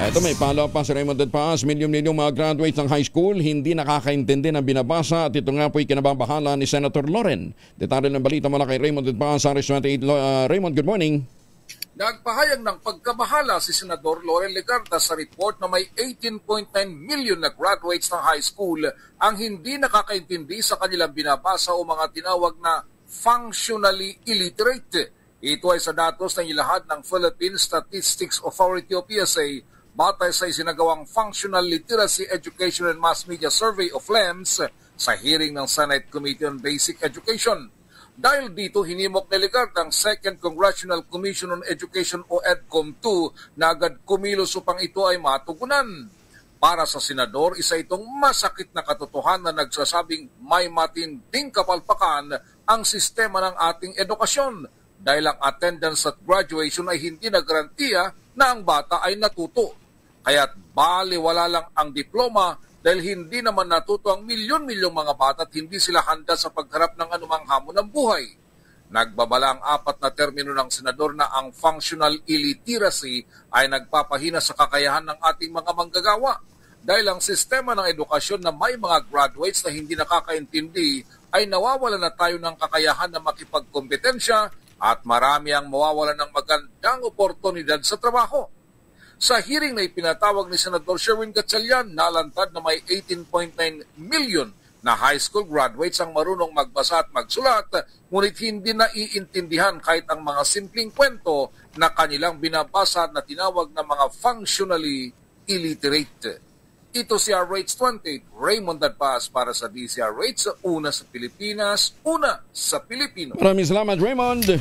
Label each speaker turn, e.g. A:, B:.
A: Ito may follow-up pa si Raymond Paas. Milyon-milyong mga graduates ng high school hindi nakakaintindi ng binabasa at ito nga po'y kinababahala ni Senator Loren. Detalye ng balita mula kay Raymond Paas, Aris 28. Raymond, good morning.
B: Nagpahayag ng pagkabahala si Senador Loren Legarda sa report na may 18.9 million na graduates ng high school ang hindi nakakaintindi sa kanilang binabasa o mga tinawag na functionally illiterate. Ito ay sa datos na ilahad ng Philippine Statistics Authority o PSA batay sa isinagawang Functional Literacy Education and Mass Media Survey of FLEMS sa hearing ng Senate Committee on Basic Education. Dahil dito, hinimok ni Legarda ang Second Congressional Commission on Education o EDCOM-2 na agad kumilos upang ito ay matugunan. Para sa senador, isa itong masakit na katotohanan na nagsasabing may matinding kapalpakan ang sistema ng ating edukasyon dahil ang attendance at graduation ay hindi na garantiya na ang bata ay natuto. Kaya't baliwala lang ang diploma dahil hindi naman natuto ang milyon-milyong mga bata at hindi sila handa sa pagharap ng anumang hamon ng buhay. Nagbabala ang 4 na termino ng senador na ang functional illiteracy ay nagpapahina sa kakayahan ng ating mga manggagawa. Dahil ang sistema ng edukasyon na may mga graduates na hindi nakakaintindi ay nawawala na tayo ng kakayahan na makipagkompetensya at marami ang mawawalan ng magandang oportunidad sa trabaho. Sa hearing na ipinatawag ni Senador Sherwin Gatchalian, nalantad na may 18.9 million na high school graduates ang marunong magbasa at magsulat, ngunit hindi na iintindihan kahit ang mga simpleng kwento na kanilang binabasa na tinawag na mga functionally illiterate. Ito si RH28, Raymond Dadpas para sa DCRH, una sa Pilipinas, una sa Pilipino.
A: Maraming salamat, Raymond.